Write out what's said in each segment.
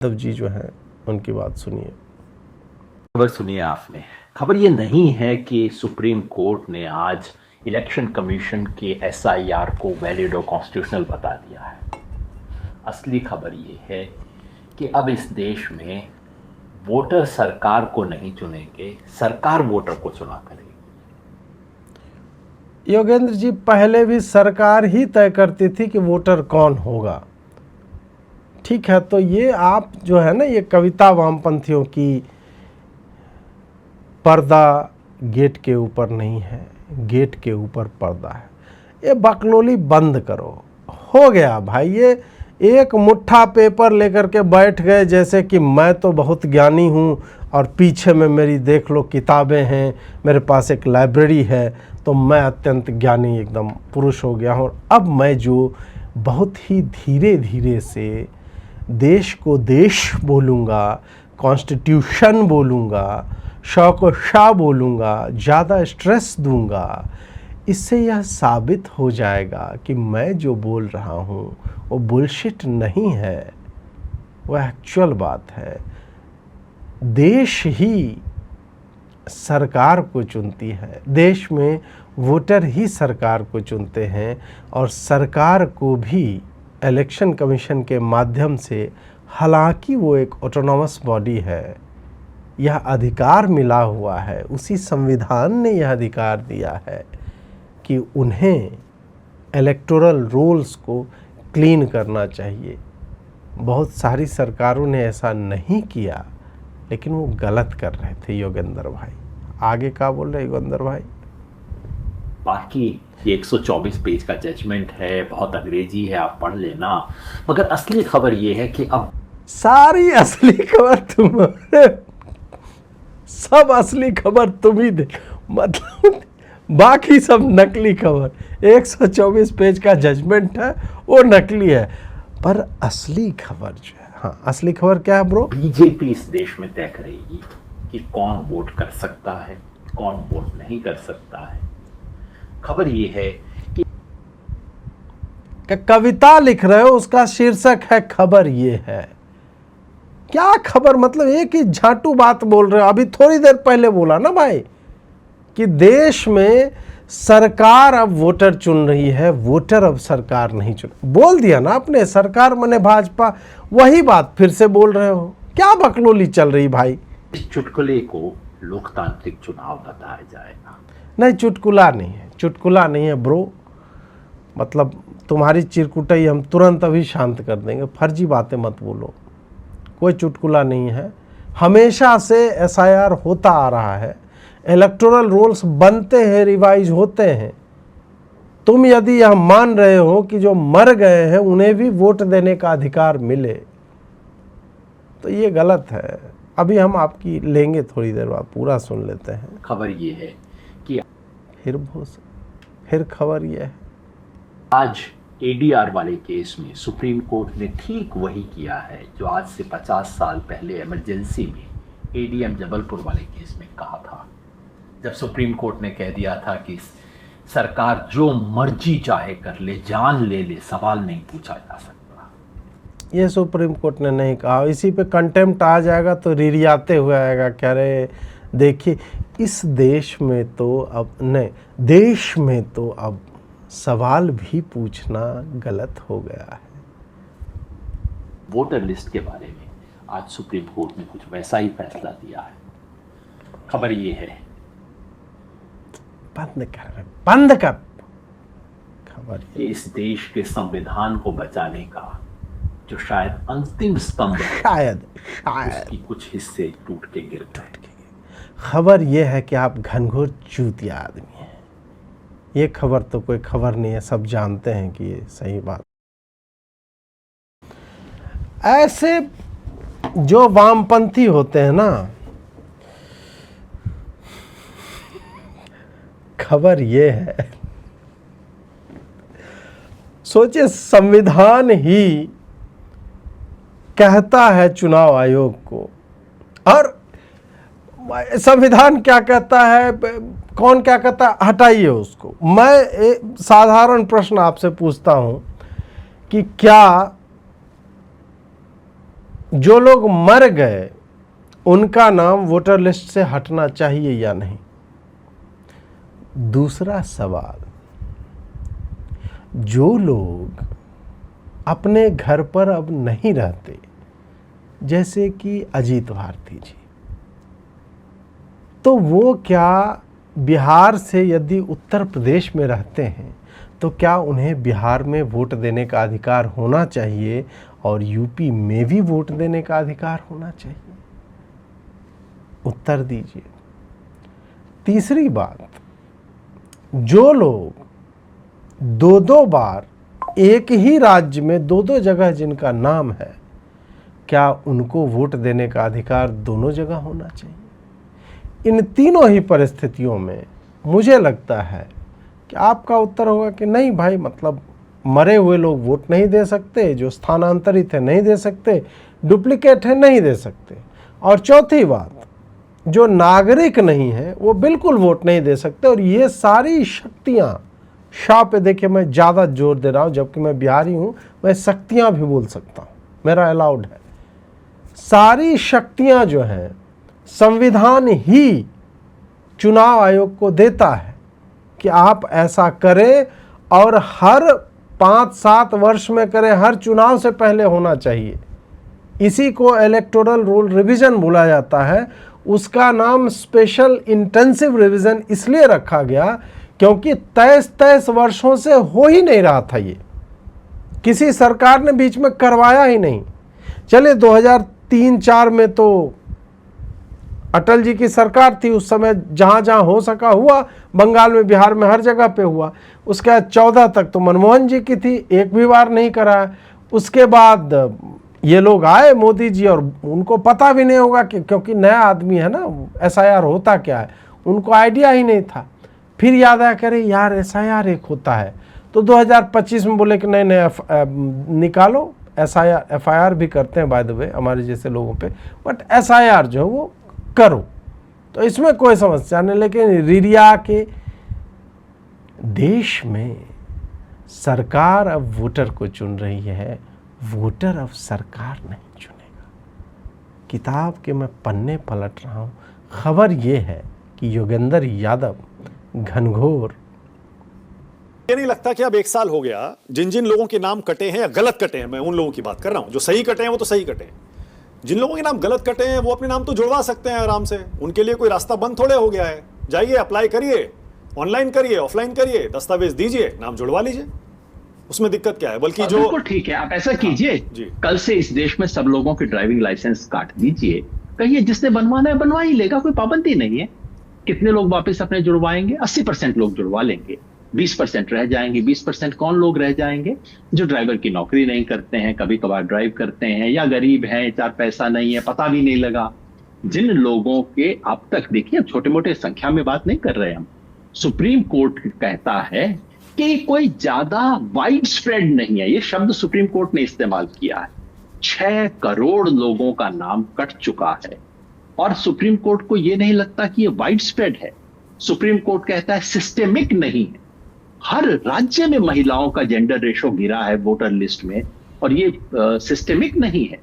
यादव जी जो हैं उनकी बात सुनिए। खबर सुनिए आपने। खबर ये नहीं है कि सुप्रीम कोर्ट ने आज इलेक्शन कमीशन के एसआईआर को वैलिड और कॉन्स्टिट्यूशनल बता दिया है। असली खबर ये है कि अब इस देश में वोटर सरकार को नहीं चुनेंगे, सरकार वोटर को चुना करेगी। योगेंद्र जी, पहले भी सरकार ही तय करती थी कि वोटर कौन होगा। ठीक है, तो ये आप जो है ना, ये कविता वामपंथियों की, पर्दा गेट के ऊपर नहीं है, गेट के ऊपर पर्दा है, ये बकलोली बंद करो। हो गया भाई, ये एक मुट्ठा पेपर लेकर के बैठ गए जैसे कि मैं तो बहुत ज्ञानी हूँ और पीछे में मेरी देख लो किताबें हैं, मेरे पास एक लाइब्रेरी है, तो मैं अत्यंत ज्ञानी एकदम पुरुष हो गया हूँ। और अब मैं जो बहुत ही धीरे धीरे से देश को देश बोलूँगा, कॉन्स्टिट्यूशन बोलूँगा, शौक शाह बोलूँगा, ज़्यादा स्ट्रेस दूंगा, इससे यह साबित हो जाएगा कि मैं जो बोल रहा हूँ वो बुलशिट नहीं है, वो एक्चुअल बात है। देश ही सरकार को चुनती है, देश में वोटर ही सरकार को चुनते हैं, और सरकार को भी इलेक्शन कमीशन के माध्यम से, हालांकि वो एक ऑटोनॉमस बॉडी है, यह अधिकार मिला हुआ है, उसी संविधान ने यह अधिकार दिया है कि उन्हें इलेक्टोरल रोल्स को क्लीन करना चाहिए। बहुत सारी सरकारों ने ऐसा नहीं किया, लेकिन वो गलत कर रहे थे। योगेंद्र भाई आगे क्या बोल रहे योगेंद्र भाई? बाकी ये 124 पेज का जजमेंट है, बहुत अंग्रेजी है, आप पढ़ लेना। मगर असली खबर ये है कि अब सारी असली खबर तुम्हारे, सब असली खबर तुम ही दे, मतलब बाकी सब नकली खबर। 124 पेज का जजमेंट है, वो नकली है, पर असली खबर जो है, हाँ असली खबर क्या है ब्रो? बीजेपी इस देश में तय करेगी कि कौन वोट कर सकता है, कौन वोट नहीं कर सकता है। खबर ये है कि कविता लिख रहे हो, उसका शीर्षक है खबर ये है। क्या खबर, मतलब एक ही झाटू बात बोल रहे हो। अभी थोड़ी देर पहले बोला ना भाई कि देश में सरकार अब वोटर चुन रही है, वोटर अब सरकार नहीं चुन, बोल दिया ना आपने, सरकार मने भाजपा। वही बात फिर से बोल रहे हो, क्या बकलोली चल रही भाई? इस चुटकुले को लोकतांत्रिक चुनाव बताया जाएगा। नहीं, चुटकुला नहीं है, चुटकुला नहीं है ब्रो। मतलब तुम्हारी चिरकुटाई हम तुरंत अभी शांत कर देंगे, फर्जी बातें मत बोलो, कोई चुटकुला नहीं है। हमेशा से एसआईआर होता आ रहा है, इलेक्टोरल रोल्स बनते हैं, रिवाइज होते हैं। तुम यदि यह मान रहे हो कि जो मर गए हैं उन्हें भी वोट देने का अधिकार मिले, तो ये गलत है। अभी हम आपकी लेंगे थोड़ी देर बाद, पूरा सुन लेते हैं। खबर ये है कि फिर खबर ये है, आज एडीआर वाले केस में सुप्रीम कोर्ट ने ठीक वही किया है जो आज से 50 साल पहले इमरजेंसी में एडीएम जबलपुर वाले केस में कहा था, जब सुप्रीम कोर्ट ने कह दिया था कि सरकार जो मर्जी चाहे कर ले, जान ले ले, सवाल नहीं पूछा जा सकता। ये सुप्रीम कोर्ट ने नहीं कहा। इसी पे कंटेम्प्ट आ जाएगा तो रिरियाते हुए आएगा, कह रहे देखिए इस देश में तो अब नहीं, देश में तो अब सवाल भी पूछना गलत हो गया है। वोटर लिस्ट के बारे में आज सुप्रीम कोर्ट ने कुछ वैसा ही फैसला दिया है। खबर ये है, बंद कर खबर कि इस देश के संविधान को बचाने का जो शायद अंतिम स्तंभ है, शायद उसकी कुछ हिस्से टूट के गिर गए। खबर यह है कि आप घनघोर चूतिया आदमी हैं। ये खबर तो कोई खबर नहीं है, सब जानते हैं कि ये सही बात। ऐसे जो वामपंथी होते हैं ना, खबर ये है, सोचिए संविधान ही कहता है चुनाव आयोग को, और संविधान क्या कहता है, कौन क्या कहता है, हटाइए उसको। मैं एक साधारण प्रश्न आपसे पूछता हूं कि क्या जो लोग मर गए उनका नाम वोटर लिस्ट से हटना चाहिए या नहीं। दूसरा सवाल, जो लोग अपने घर पर अब नहीं रहते, जैसे कि अजीत भारती जी, तो वो क्या बिहार से यदि उत्तर प्रदेश में रहते हैं तो क्या उन्हें बिहार में वोट देने का अधिकार होना चाहिए और यूपी में भी वोट देने का अधिकार होना चाहिए? उत्तर दीजिए। तीसरी बात, जो लोग दो दो बार एक ही राज्य में दो दो जगह जिनका नाम है, क्या उनको वोट देने का अधिकार दोनों जगह होना चाहिए? इन तीनों ही परिस्थितियों में मुझे लगता है कि आपका उत्तर होगा कि नहीं भाई, मतलब मरे हुए लोग वोट नहीं दे सकते, जो स्थानांतरित है नहीं दे सकते, डुप्लीकेट है नहीं दे सकते, और चौथी बात, जो नागरिक नहीं है वो बिल्कुल वोट नहीं दे सकते। और ये सारी शक्तियाँ, शाह पे देखिए मैं ज़्यादा जोर दे रहा हूँ, जबकि मैं बिहारी हूँ, मैं शक्तियाँ भी बोल सकता हूँ, मेरा अलाउड है। सारी शक्तियाँ जो हैं संविधान ही चुनाव आयोग को देता है कि आप ऐसा करें, और हर 5-7 वर्ष में करें, हर चुनाव से पहले होना चाहिए। इसी को इलेक्टोरल रोल रिवीजन बोला जाता है। उसका नाम स्पेशल इंटेंसिव रिवीजन इसलिए रखा गया क्योंकि 23 वर्षों से हो ही नहीं रहा था, ये किसी सरकार ने बीच में करवाया ही नहीं। चलिए 2003-4 में तो अटल जी की सरकार थी, उस समय जहाँ जहाँ हो सका हुआ, बंगाल में, बिहार में, हर जगह पे हुआ। उसके बाद 14 तक तो मनमोहन जी की थी, एक भी बार नहीं कराया। उसके बाद ये लोग आए, मोदी जी, और उनको पता भी नहीं होगा कि, क्योंकि नया आदमी है ना, एसआईआर होता क्या है, उनको आइडिया ही नहीं था। फिर याद आया, करे यार एसआईआर एक होता है, तो 2025 में बोले कि नहीं नहीं निकालो एसआईआर, एफआईआर भी करते हैं बाय द वे हमारे जैसे लोगों पे, बट एसआईआर जो है वो करो, तो इसमें कोई समस्या नहीं। लेकिन रिरिया के देश में सरकार अब वोटर को चुन रही है, वोटर अब सरकार नहीं चुनेगा। किताब के मैं पन्ने पलट रहा हूँ, खबर ये है कि योगेंद्र यादव घनघोर। ये नहीं लगता कि अब 1 साल हो गया, जिन जिन लोगों के नाम कटे हैं या गलत कटे हैं, मैं उन लोगों की बात कर रहा हूं, जो सही कटे हैं वो तो सही कटे हैं, जिन लोगों के नाम गलत कटे हैं वो अपने नाम तो जुड़वा सकते हैं आराम से, उनके लिए कोई रास्ता बंद थोड़े हो गया है। जाइए, अप्लाई करिए, ऑनलाइन करिए, ऑफलाइन करिए, दस्तावेज दीजिए, नाम जुड़वा लीजिए, उसमें दिक्कत क्या है? बल्कि जो बिल्कुल ठीक है, आप ऐसा कीजिए, कल से इस देश में सब लोगों के ड्राइविंग लाइसेंस काट दीजिए, कहिए जिसने बनवाना है बनवा ही लेगा, कोई पाबंदी नहीं है। कितने लोग वापस अपने जुड़वाएंगे? 80% लोग जुड़वा लेंगे, 20% रह जाएंगे। 20% कौन लोग रह जाएंगे? जो ड्राइवर की नौकरी नहीं करते हैं, कभी कभार ड्राइव करते हैं, या गरीब हैं, 4 पैसा नहीं है, पता भी नहीं लगा। जिन लोगों के अब तक, देखिए छोटे मोटे संख्या में बात नहीं कर रहे हम, सुप्रीम कोर्ट कहता है कि कोई ज्यादा वाइड स्प्रेड नहीं है, ये शब्द सुप्रीम कोर्ट ने इस्तेमाल किया है। 6 करोड़ लोगों का नाम कट चुका है, और सुप्रीम कोर्ट को यह नहीं लगता कि ये वाइड स्प्रेड है। सुप्रीम कोर्ट कहता है सिस्टेमिक नहीं है। हर राज्य में महिलाओं का जेंडर रेशो गिरा है वोटर लिस्ट में, और ये सिस्टेमिक नहीं है।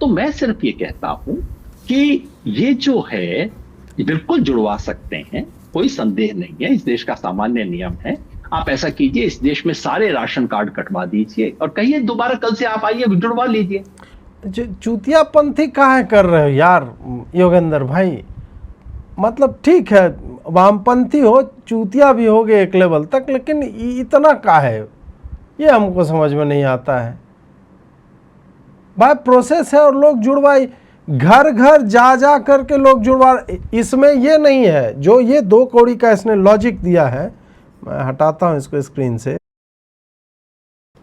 तो मैं सिर्फ ये कहता हूं कि ये जो है बिल्कुल जुड़वा सकते हैं, कोई संदेह नहीं है, इस देश का सामान्य नियम है। आप ऐसा कीजिए, इस देश में सारे राशन कार्ड कटवा दीजिए और कहिए दोबारा कल से आप आइए, जुड़वा लीजिए। चूतियापंथी काहे कर रहे हो यार योगेंद्र भाई? मतलब ठीक है, वामपंथी हो, चूतिया भी हो गए एक लेवल तक, लेकिन इतना काहे, ये हमको समझ में नहीं आता है भाई। प्रोसेस है और लोग जुड़वाई, घर घर जा जा करके लोग जुड़वा। इसमें ये नहीं है, जो ये 2 कौड़ी का इसने लॉजिक दिया है, मैं हटाता हूं इसको स्क्रीन से।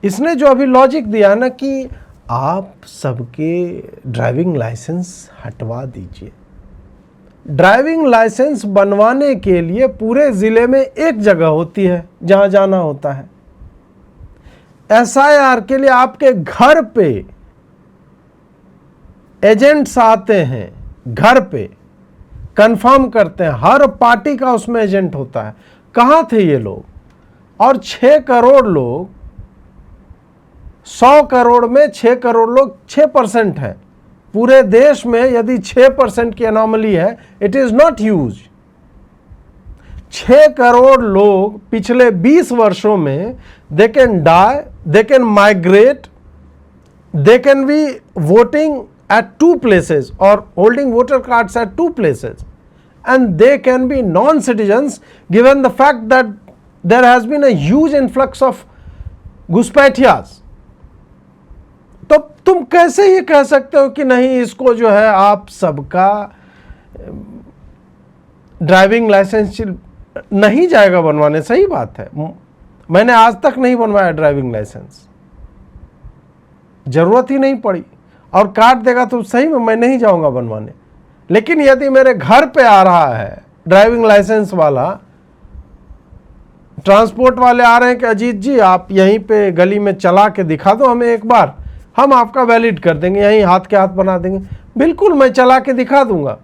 इसने जो अभी लॉजिक दिया है ना कि आप सबके ड्राइविंग लाइसेंस हटवा दीजिए। ड्राइविंग लाइसेंस बनवाने के लिए पूरे जिले में एक जगह होती है जहां जाना होता है। एसआईआर के लिए आपके घर पे एजेंट्स आते हैं, घर पे कंफर्म करते हैं, हर पार्टी का उसमें एजेंट होता है। कहां थे ये लोग? और 6 करोड़ लोग, 100 करोड़ में 6 करोड़ लोग 6% है पूरे देश में यदि 6% की अनोमली है, it is not huge. 6 crore लोग पिछले 20 वर्षों में they can die, they can migrate, they can be voting at 2 places or holding voter cards at 2 places, and they can be non-citizens given the fact that there has been a huge influx of घुसपैठियाज। तो तुम कैसे ये कह सकते हो कि नहीं, इसको जो है आप सबका ड्राइविंग लाइसेंस नहीं जाएगा बनवाने। सही बात है, मैंने आज तक नहीं बनवाया ड्राइविंग लाइसेंस, जरूरत ही नहीं पड़ी, और काट देगा तो सही में मैं नहीं जाऊंगा बनवाने। लेकिन यदि मेरे घर पे आ रहा है ड्राइविंग लाइसेंस वाला, ट्रांसपोर्ट वाले आ रहे हैं कि अजीत जी आप यहीं पे गली में चला के दिखा दो हमें एक बार, हम आपका वैलिड कर देंगे, यहीं हाथ के हाथ बना देंगे। बिल्कुल, मैं चला के दिखा दूंगा।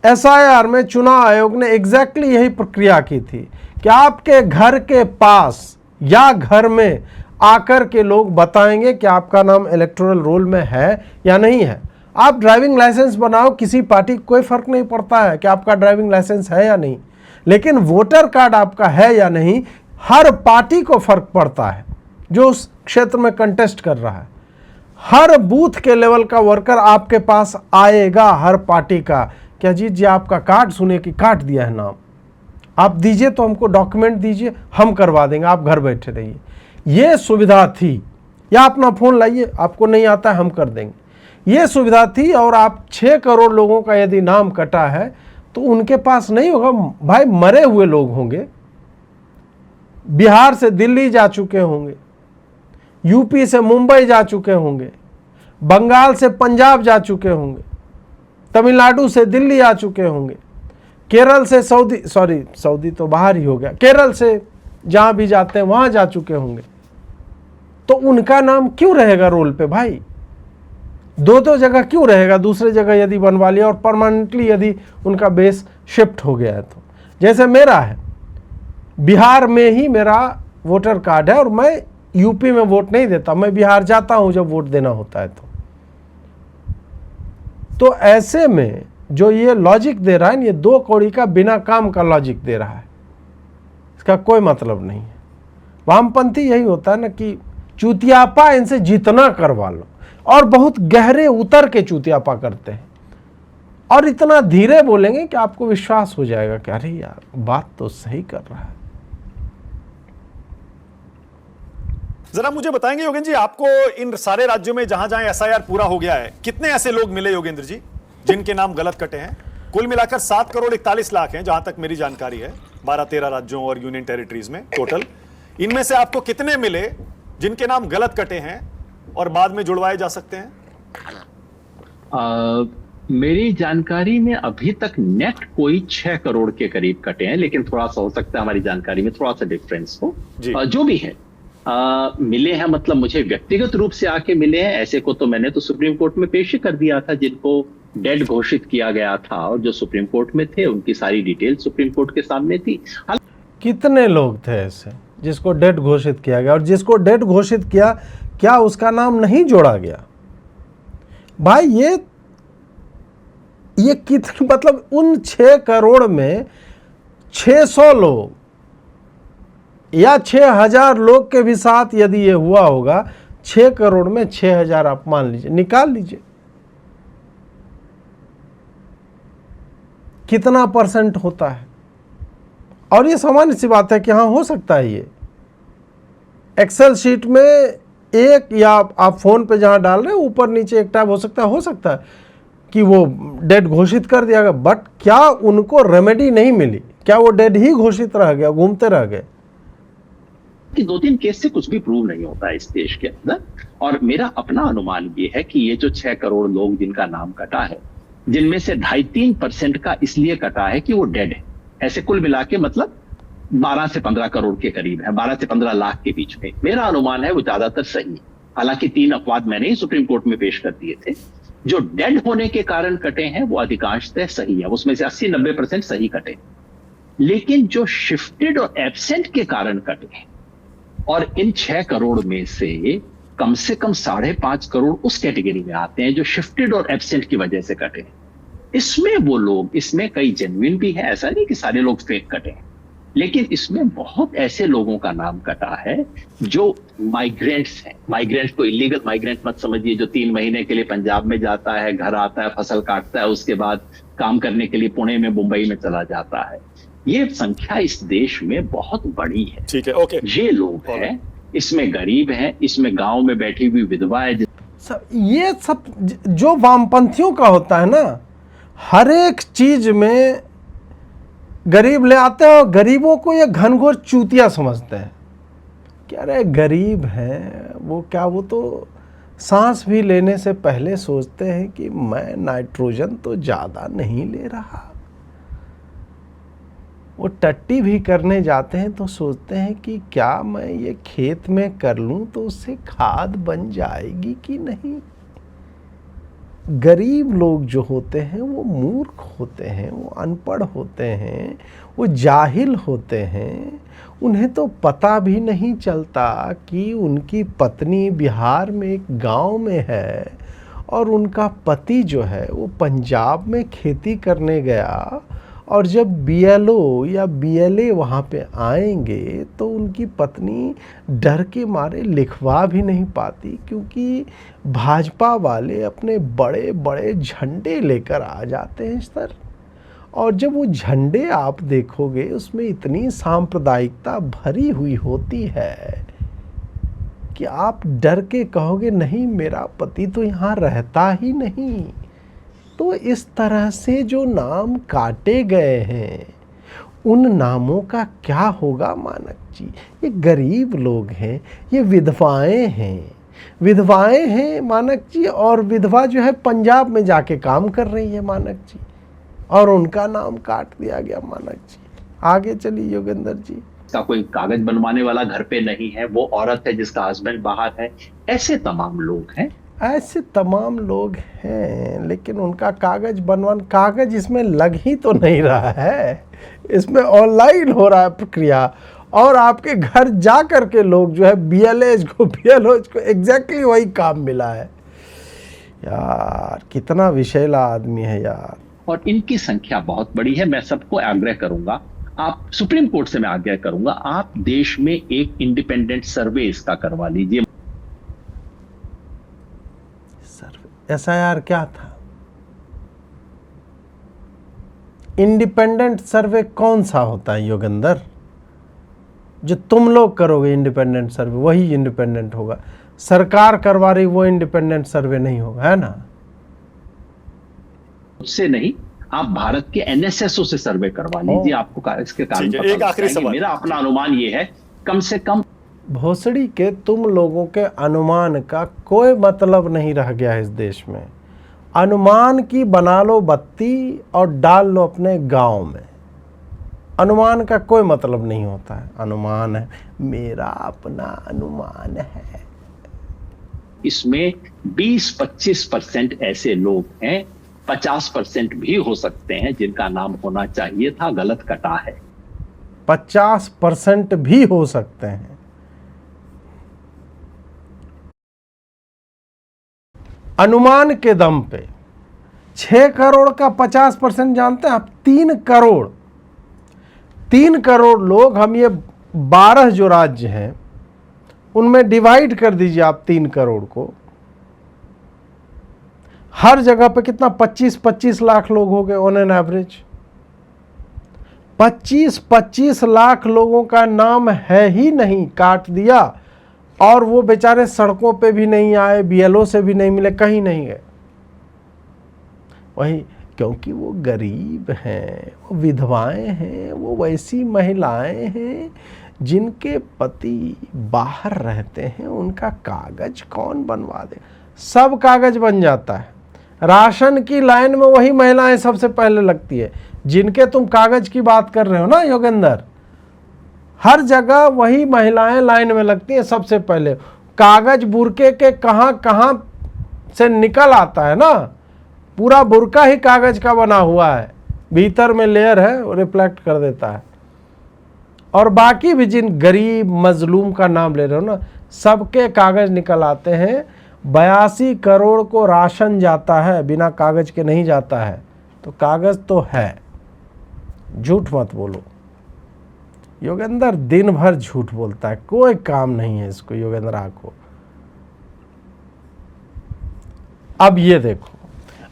एसआईआर में चुनाव आयोग ने एग्जैक्टली यही प्रक्रिया की थी कि आपके घर के पास या घर में आकर के लोग बताएंगे कि आपका नाम इलेक्टोरल रोल में है या नहीं है। आप ड्राइविंग लाइसेंस बनाओ, किसी पार्टी को कोई फर्क नहीं पड़ता है कि आपका ड्राइविंग लाइसेंस है या नहीं, लेकिन वोटर कार्ड आपका है या नहीं, हर पार्टी को फर्क पड़ता है जो उस क्षेत्र में कंटेस्ट कर रहा है। हर बूथ के लेवल का वर्कर आपके पास आएगा, हर पार्टी का, क्या जी जी आपका कार्ड सुने कि काट दिया है नाम, आप दीजिए तो हमको डॉक्यूमेंट दीजिए, हम करवा देंगे, आप घर बैठे रहिए। ये सुविधा थी, या अपना फोन लाइए, आपको नहीं आता है हम कर देंगे, ये सुविधा थी। और आप 6 करोड़ लोगों का यदि नाम कटा है तो उनके पास नहीं होगा भाई, मरे हुए लोग होंगे, बिहार से दिल्ली जा चुके होंगे, यूपी से मुंबई जा चुके होंगे, बंगाल से पंजाब जा चुके होंगे, तमिलनाडु से दिल्ली आ चुके होंगे, केरल से सऊदी तो बाहर ही हो गया, केरल से जहां भी जाते हैं वहां जा चुके होंगे। तो उनका नाम क्यों रहेगा रोल पे भाई? 2 जगह क्यों रहेगा? दूसरे जगह यदि बनवा लिया और परमानेंटली यदि उनका बेस शिफ्ट हो गया है तो, जैसे मेरा है, बिहार में ही मेरा वोटर कार्ड है और मैं यूपी में वोट नहीं देता, मैं बिहार जाता हूं जब वोट देना होता है। तो ऐसे में जो ये लॉजिक दे रहा है, ये 2 कौड़ी का बिना काम का लॉजिक दे रहा है, इसका कोई मतलब नहीं है। वामपंथी यही होता है ना कि चूतियापा इनसे जितना करवा लो, और बहुत गहरे उतर के चूतियापा करते हैं, और इतना धीरे बोलेंगे कि आपको विश्वास हो जाएगा कि अरे यार बात तो सही कर रहा है। जरा मुझे बताएंगे योगेंद्र जी, आपको इन सारे राज्यों में जहां जहां एसआईआर पूरा हो गया है, कितने ऐसे लोग मिले योगेंद्र जी जिनके नाम गलत कटे हैं? कुल मिलाकर 7 करोड़ 41 लाख हैं जहां तक मेरी जानकारी है, 12-13 राज्यों और यूनियन टेरिटरीज में टोटल। इनमें से आपको कितने मिले जिनके नाम गलत कटे हैं और बाद में जुड़वाए जा सकते हैं? मेरी जानकारी में अभी तक नेट कोई 6 करोड़ के करीब कटे हैं, लेकिन थोड़ा सा हो सकता है हमारी जानकारी में थोड़ा सा डिफरेंस हो। जो भी है मिले हैं, मतलब मुझे व्यक्तिगत रूप से आके मिले हैं, ऐसे को तो मैंने तो सुप्रीम कोर्ट में पेश कर दिया था जिनको डेड घोषित किया गया था, और जो सुप्रीम कोर्ट में थे उनकी सारी डिटेल सुप्रीम कोर्ट के सामने थी। कितने लोग थे ऐसे जिसको डेड घोषित किया गया, और जिसको डेड घोषित किया क्या उसका नाम नहीं जोड़ा गया? भाई ये कितने, मतलब उन 6 करोड़ में 600 लोग या 6000 लोग के भी साथ यदि ये हुआ होगा, 6 करोड़ में 6000 आप मान लीजिए, निकाल लीजिए कितना परसेंट होता है। और ये सामान्य सी बात है कि हाँ हो सकता है, ये एक्सेल शीट में एक, या आप फोन पे जहां डाल रहे हैं ऊपर नीचे एक टैब हो सकता है कि वो डेड घोषित कर दिया गया, बट क्या उनको रेमेडी नहीं मिली? क्या वो डेड ही घोषित रह गया, घूमते रह गए? कि 2-3 केस से कुछ भी प्रूव नहीं होता है इस देश के अंदर, और मेरा अपना अनुमान ये है कि ये जो 6 करोड़ लोग जिनका नाम कटा है, जिनमें से 2.5-3% का इसलिए कटा है कि वो डेड है। ऐसे कुल मिला के मतलब 12 से 15 करोड़ के करीब है, 12 से 15 लाख के बीच में। मेरा अनुमान है वो ज्यादातर सही है, हालांकि 3 अपवाद मैंने ही सुप्रीम कोर्ट में पेश कर दिए थे। जो डेड होने के कारण कटे हैं वो अधिकांशतः सही है, उसमें से 80-90% सही कटे। लेकिन जो शिफ्टेड और एब्सेंट के कारण कटे हैं, और इन 6 करोड़ में से कम से कम 5.5 करोड़ उस कैटेगरी में आते हैं जो शिफ्टेड और एब्सेंट की वजह से कटे हैं। इसमें वो लोग, इसमें कई जेन्युइन भी है, ऐसा नहीं कि सारे लोग फेक कटे हैं, लेकिन इसमें बहुत ऐसे लोगों का नाम कटा है जो माइग्रेंट्स हैं। माइग्रेंट्स को इलीगल माइग्रेंट मत समझिए, जो 3 महीने के लिए पंजाब में जाता है, घर आता है, फसल काटता है, उसके बाद काम करने के लिए पुणे में, मुंबई में चला जाता है। ये संख्या इस देश में बहुत बड़ी है। ठीक है, ओके। ये लोग हैं, इसमें गरीब हैं, इसमें गांव में बैठी हुई विधवा है। ये सब जो वामपंथियों का होता है ना, हर एक चीज में गरीब ले आते हैं और गरीबों को ये घनघोर चूतिया समझते हैं। क्या रे गरीब हैं वो, क्या वो तो सांस भी लेने से पहले सोचते हैं कि मैं नाइट्रोजन तो ज़्यादा नहीं ले रहा। वो टट्टी भी करने जाते हैं तो सोचते हैं कि क्या मैं ये खेत में कर लूँ तो उससे खाद बन जाएगी कि नहीं। गरीब लोग जो होते हैं वो मूर्ख होते हैं, वो अनपढ़ होते हैं, वो जाहिल होते हैं। उन्हें तो पता भी नहीं चलता कि उनकी पत्नी बिहार में एक गांव में है और उनका पति जो है वो पंजाब में खेती करने गया, और जब बीएलओ या बीएलए वहाँ पे आएंगे तो उनकी पत्नी डर के मारे लिखवा भी नहीं पाती, क्योंकि भाजपा वाले अपने बड़े बड़े झंडे लेकर आ जाते हैं सर। और जब वो झंडे आप देखोगे उसमें इतनी सांप्रदायिकता भरी हुई होती है कि आप डर के कहोगे नहीं, मेरा पति तो यहाँ रहता ही नहीं। तो इस तरह से जो नाम काटे गए हैं उन नामों का क्या होगा मानक जी। ये गरीब लोग हैं, ये विधवाएं हैं, विधवाएं हैं मानक जी, और विधवा जो है पंजाब में जाके काम कर रही है मानक जी, और उनका नाम काट दिया गया मानक जी। आगे चलिए योगेंद्र जी। का कोई कागज बनवाने वाला घर पे नहीं है, वो औरत है जिसका हस्बैंड बाहर है, ऐसे तमाम लोग हैं। ऐसे तमाम लोग हैं, लेकिन उनका कागज इसमें लग ही तो नहीं रहा है, इसमें ऑनलाइन हो रहा है प्रक्रिया, और आपके घर जा कर के लोग जो है बीएलएज को एग्जैक्टली वही काम मिला है। यार कितना विषैला आदमी है यार। और इनकी संख्या बहुत बड़ी है। मैं सबको आग्रह करूंगा, आप सुप्रीम कोर्ट से मैं आग्रह करूंगा, आप देश में एक इंडिपेंडेंट सर्वे इसका करवा लीजिए। एसआईआर क्या था? इंडिपेंडेंट सर्वे कौन सा होता है योगेंद्र? जो तुम लोग करोगे इंडिपेंडेंट सर्वे वही इंडिपेंडेंट होगा, सरकार करवा रही वो इंडिपेंडेंट सर्वे नहीं होगा, है ना? उससे नहीं, आप भारत के एनएसएसओ से सर्वे करवा लीजिए, आपको इसके कारण पता एक आखिरी सवाल। मेरा अपना अनुमान ये है, कम से कम भोसड़ी के तुम लोगों के अनुमान का कोई मतलब नहीं रह गया है इस देश में। अनुमान की बना लो बत्ती और डाल लो अपने गांव में। अनुमान का कोई मतलब नहीं होता है। अनुमान है, मेरा अपना अनुमान है। इसमें 20-25% ऐसे लोग हैं, 50% भी हो सकते हैं जिनका नाम होना चाहिए था, गलत कटा है। 50% भी हो सकते हैं। अनुमान के दम पे 6 करोड़ का 50% जानते हैं आप? 3 करोड़ लोग, हम ये 12 जो राज्य हैं उनमें डिवाइड कर दीजिए आप 3 करोड़ को। हर जगह पे कितना 25-25 लाख लोग हो गए ऑन एन एवरेज। 25-25 लाख लोगों का नाम है ही नहीं, काट दिया, और वो बेचारे सड़कों पे भी नहीं आए, बीएलओ से भी नहीं मिले, कहीं नहीं गए। वही क्योंकि वो गरीब हैं, वो विधवाएं हैं, वो वैसी महिलाएं हैं जिनके पति बाहर रहते हैं। उनका कागज कौन बनवा दे? सब कागज बन जाता है। राशन की लाइन में वही महिलाएं सबसे पहले लगती है जिनके तुम कागज की बात कर रहे हो ना योगेंद्र। हर जगह वही महिलाएं लाइन में लगती हैं सबसे पहले। कागज बुरके के कहाँ कहाँ से निकल आता है ना, पूरा बुरका ही कागज का बना हुआ है, भीतर में लेयर है, वो रिफ्लेक्ट कर देता है। और बाकी भी जिन गरीब मजलूम का नाम ले रहे हो ना, सबके कागज निकल आते हैं। 82 करोड़ को राशन जाता है, बिना कागज के नहीं जाता है। तो कागज तो है, झूठ मत बोलो। योगेंद्र दिन भर झूठ बोलता है, कोई काम नहीं है इसको, योगेंद्र को। अब ये देखो,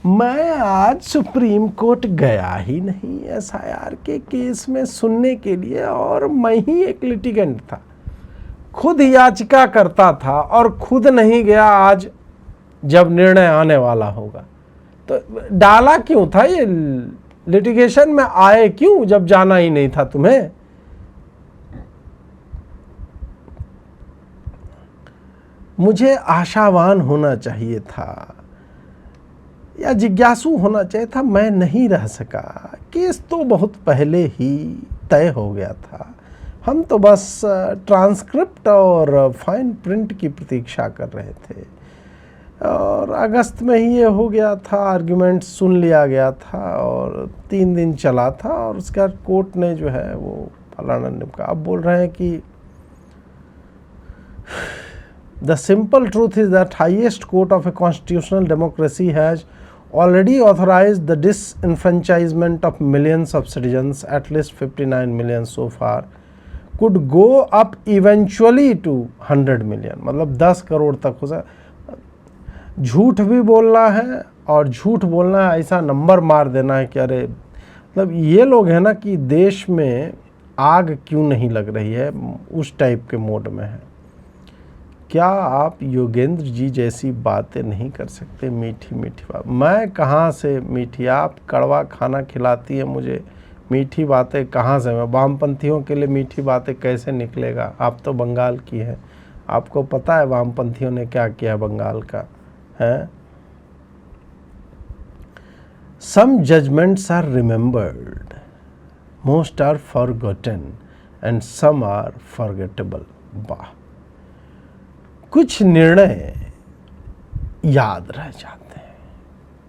मैं आज सुप्रीम कोर्ट गया ही नहीं एसआईआर के केस में सुनने के लिए, और मैं ही एक लिटिगेंट था, खुद याचिका करता था और खुद नहीं गया। आज जब निर्णय आने वाला होगा तो डाला क्यों था ये लिटिगेशन में, आए क्यों जब जाना ही नहीं था तुम्हें? मुझे आशावान होना चाहिए था या जिज्ञासु होना चाहिए था, मैं नहीं रह सका। केस तो बहुत पहले ही तय हो गया था, हम तो बस ट्रांसक्रिप्ट और फाइन प्रिंट की प्रतीक्षा कर रहे थे। और अगस्त में ही ये हो गया था, आर्ग्यूमेंट सुन लिया गया था और 3 दिन चला था, और उसके बाद कोर्ट ने जो है वो फलाना निपका। अब बोल रहे हैं कि the simple truth is that highest court of a constitutional democracy has already authorized the disenfranchisement of millions of citizens, at least 59 million so far, could go up eventually to 100 million। मतलब 10 करोड़ तक हो सकता। झूठ भी बोलना है और झूठ बोलना है ऐसा नंबर मार देना है कि अरे, मतलब ये लोग हैं ना कि देश में आग क्यों नहीं लग रही है, उस टाइप के मोड में है। क्या आप योगेंद्र जी जैसी बातें नहीं कर सकते? मीठी मीठी बात। मैं कहाँ से मीठी, आप कड़वा खाना खिलाती है मुझे, मीठी बातें कहाँ से? मैं वामपंथियों के लिए मीठी बातें कैसे निकलेगा? आप तो बंगाल की हैं, आपको पता है वामपंथियों ने क्या किया है बंगाल का, है? Some judgments are remembered, most are forgotten and some are forgettable। वाह, कुछ निर्णय याद रह जाते हैं,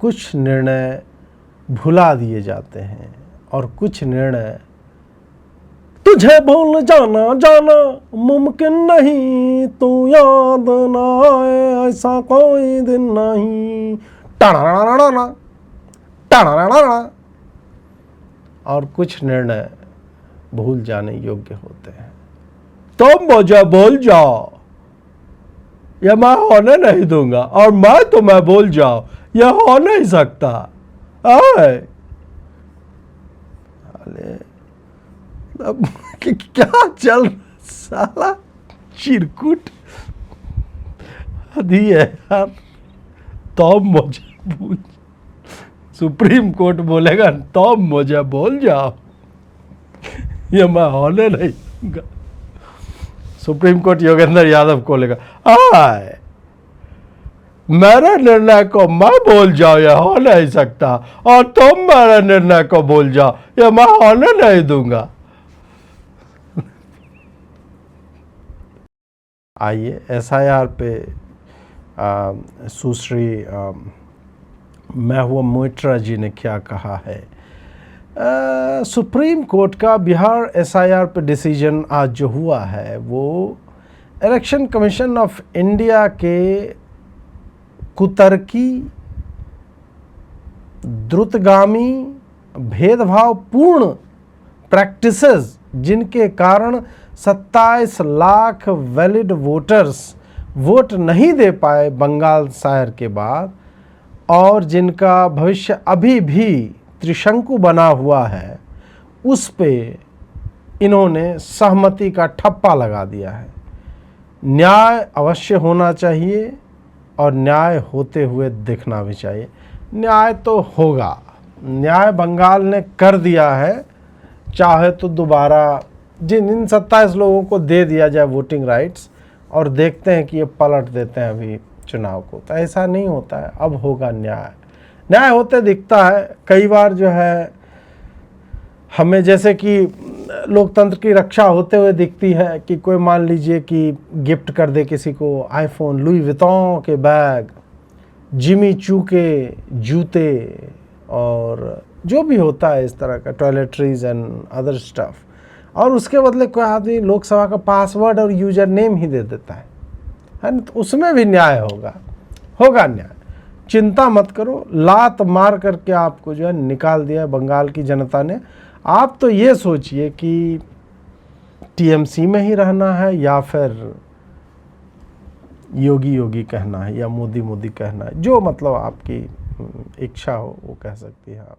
कुछ निर्णय भुला दिए जाते हैं, और कुछ निर्णय तुझे भूल जाना जाना मुमकिन नहीं, तू याद ना आए ऐसा कोई दिन नहीं, टाणा टाणा। और कुछ निर्णय भूल जाने योग्य होते हैं। तुम मुझे भूल जाओ, यह मैं होने नहीं दूंगा, और मैं तुम्हें भूल जाओ, यह हो नहीं सकता। अब क्या चल साला चिरकुट आदि है यार। तो मुझे भूल, सुप्रीम कोर्ट बोलेगा तो मुझे भूल जाओ, ये मैं होने नहीं दूंगा। सुप्रीम कोर्ट योगेंद्र यादव को लेगा, आए मेरे निर्णय को मैं भूल जाओ, यह हो नहीं सकता, और तुम मेरे निर्णय को भूल जाओ, यह मैं होने नहीं दूंगा। आइए एसआईआर पे सुश्री महबूबा मोइत्रा जी ने क्या कहा है। सुप्रीम कोर्ट का बिहार एसआईआर पे डिसीजन आज जो हुआ है वो इलेक्शन कमीशन ऑफ इंडिया के कुतर्की, द्रुतगामी, भेदभावपूर्ण प्रैक्टिसेस जिनके कारण 27 लाख वैलिड वोटर्स वोट नहीं दे पाए बंगाल शहर के बाद, और जिनका भविष्य अभी भी त्रिशंकु बना हुआ है, उस पे इन्होंने सहमति का ठप्पा लगा दिया है। न्याय अवश्य होना चाहिए और न्याय होते हुए दिखना भी चाहिए। न्याय तो होगा, न्याय बंगाल ने कर दिया है, चाहे तो दोबारा जिन 27 लोगों को दे दिया जाए वोटिंग राइट्स, और देखते हैं कि ये पलट देते हैं अभी चुनाव को। तो ऐसा नहीं होता है, अब होगा न्याय। न्याय होते दिखता है। कई बार जो है हमें जैसे कि लोकतंत्र की रक्षा होते हुए दिखती है कि कोई मान लीजिए कि गिफ्ट कर दे किसी को आईफोन, लुई विटॉन के बैग, जिमी चू के जूते, और जो भी होता है इस तरह का, टॉयलेटरीज एंड अदर स्टफ, और उसके बदले कोई आदमी लोकसभा का पासवर्ड और यूजर नेम ही दे देता है ना, तो उसमें भी न्याय होगा न्याय। चिंता मत करो, लात मार करके आपको जो है निकाल दिया बंगाल की जनता ने। आप तो ये सोचिए कि टीएमसी में ही रहना है या फिर योगी योगी कहना है या मोदी मोदी कहना है, जो मतलब आपकी इच्छा हो वो कह सकती है आप।